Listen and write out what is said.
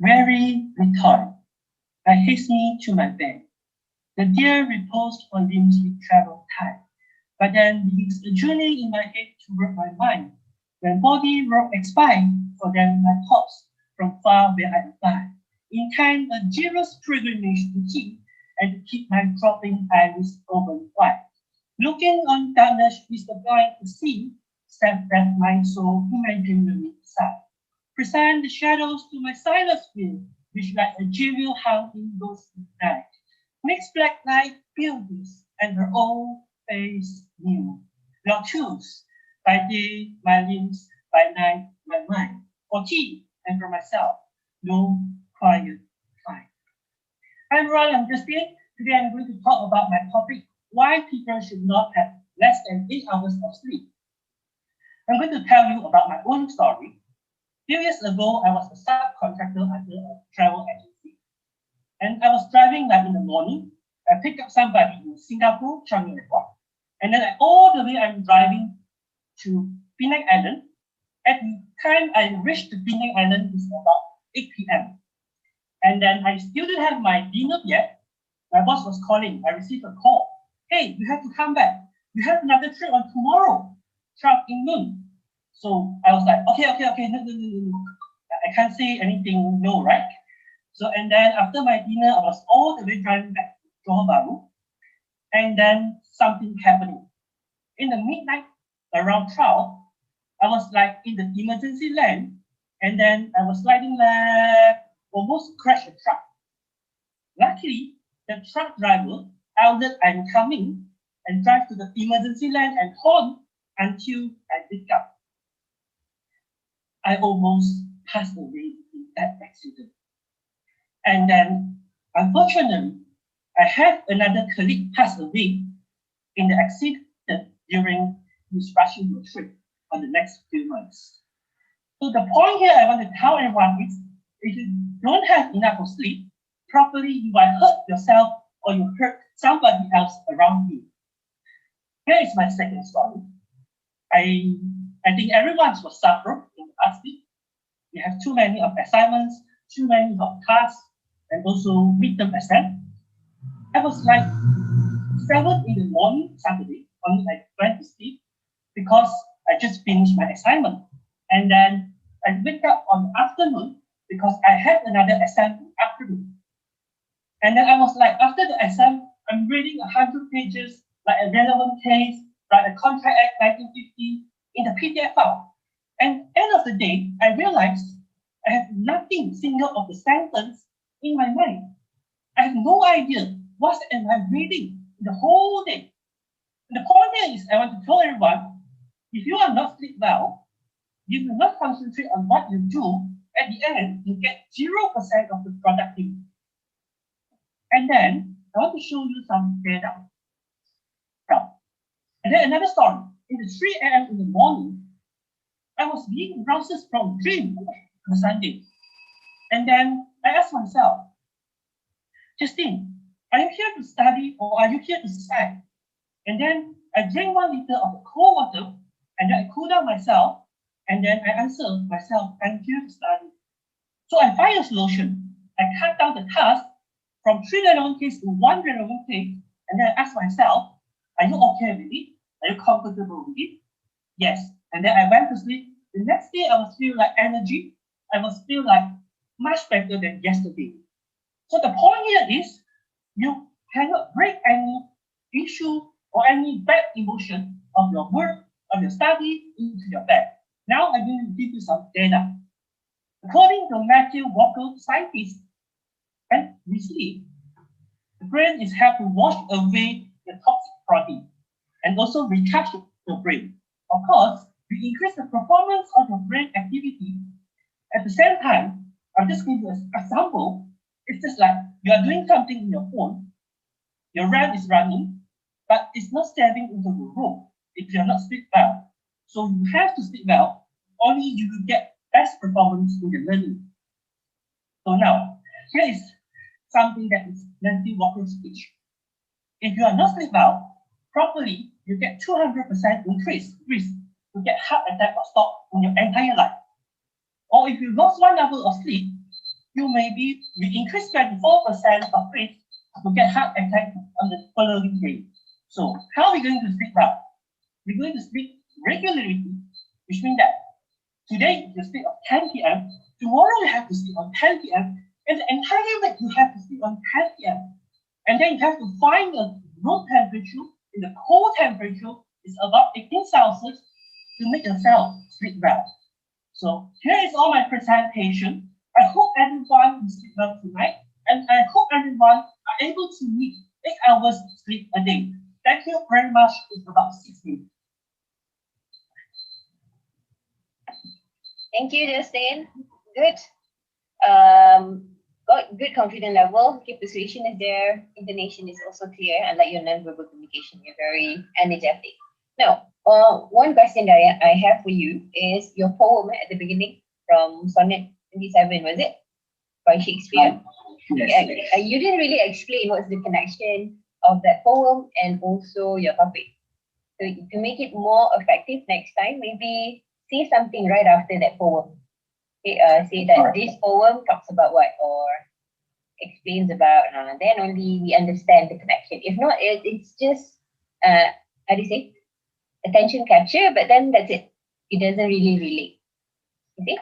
Weary with toil, I hasten to my bed. The dear reposed on limbs with travel tired, but then begins the journey in my head to work my mind. When body work expire, for then my thoughts from far where I abide, intend a dearest pilgrimage to keep, and to keep my dropping eyelids open wide. Looking on darkness is the blind to see, except that my soul imagine the inside. Present the shadows to my silent will, which like a jewel hung in those night. Makes black light beauties, and her own face new. Lord choose, by day my limbs, by night my mind. For tea, and for myself, no quiet find. Hi everyone, I'm Justine. Today I'm going to talk about my topic, why people should not have less than 8 hours of sleep. I'm going to tell you about my own story. A few years ago, I was a subcontractor under a travel agency. And I was driving like in the morning. I picked up somebody in Singapore, Changi Airport. And then all the way I'm driving to Penang Island. At the time I reached the Penang Island is about 8 p.m. And then I still didn't have my dinner yet. My boss was calling. I received a call. Hey, you have to come back. We have another trip on tomorrow, 12 in noon. So I was like, okay, no. I can't say anything, no, right? So, and then after my dinner, I was all the way driving back to Johor Bahru. And then something happening. In the midnight, around 12, I was like in the emergency lane. And then I was sliding left, almost crashed a truck. Luckily, the truck driver outed I'm coming and drive to the emergency lane and horn until I wake up. I almost passed away in that accident. And then, unfortunately, I had another colleague pass away in the accident during his rushing the trip on the next few months. So the point here I want to tell everyone is, if you don't have enough of sleep, properly you might hurt yourself or you hurt somebody else around you. Here is my second story. I think everyone will suffer in the past week. We have too many of assignments, too many of tasks, and also midterm exam. I was like 7 in the morning Saturday, only I went to sleep because I just finished my assignment. And then I wake up on the afternoon because I had another exam in the afternoon. And then I was like, after the exam, I'm reading 100 pages, like a relevant case, like a Contract Act 1950 in the PDF file. And end of the day, I realized I have nothing single of the sentence in my mind. I have no idea what am I reading the whole day. And the point here is I want to tell everyone, if you are not sleep well, you will not concentrate on what you do. At the end, you get 0% of the productivity. And then I want to show you some data. And then another story. In the 3 a.m. in the morning, I was being roused from dream on Sunday. And then I asked myself, Justine, are you here to study or are you here to study? And then I drank 1 liter of cold water and then I cool down myself. And then I answered myself, I'm here to study. So I find a solution. I cut down the task from 3 relevant cases to 1 relevant case. And then I ask myself, are you okay with it? Are you comfortable with it? Yes. And then I went to sleep. The next day, I was feel like energy. I was feel like much better than yesterday. So the point here is, you cannot break any issue or any bad emotion of your work, of your study into your bed. Now I'm going to give you some data. According to Matthew Walker, scientist, and we sleep, the brain is helped to wash away the toxic protein and also recharge the brain. Of course, we increase the performance of your brain activity. At the same time, I'll just give you an example. It's just like you are doing something in your phone, your RAM is running, but it's not saving into the room if you're not sleep well. So you have to sleep well, only you will get best performance in the learning. So now, here is something that is Matthew Walker's speech. If you are not sleep well properly, you get 200% increase risk to get heart attack or stroke in your entire life. Or if you lost 1 hour of sleep, we increase 24% of risk to get heart attack on the following day. So how are we going to sleep well? We're going to sleep regularly, which means that today you sleep at 10 p.m., tomorrow you have to sleep on 10 p.m., and the entire week you have to sleep on 10 p.m. And then you have to find a room temperature in the cold temperature is about 18 Celsius to make yourself sleep well. So here is all my presentation. I hope everyone will sleep well tonight, and I hope everyone are able to meet 8 hours sleep a day. Thank you very much. It's about 6 minutes. Thank you, Justin. Good. Got good confidence level. Okay, persuasion is there. Intonation is also clear. Unlike your non-verbal communication, you're very energetic. Now, one question that I have for you is your poem at the beginning from Sonnet 27, was it? By Shakespeare. Yes. You didn't really explain what's the connection of that poem and also your topic. So to make it more effective next time, maybe say something right after that poem. Okay, say that this poem talks about what or explains about, then only we understand the connection. If not, it's just, how do you say, attention capture, but then that's it. It doesn't really relate. You see?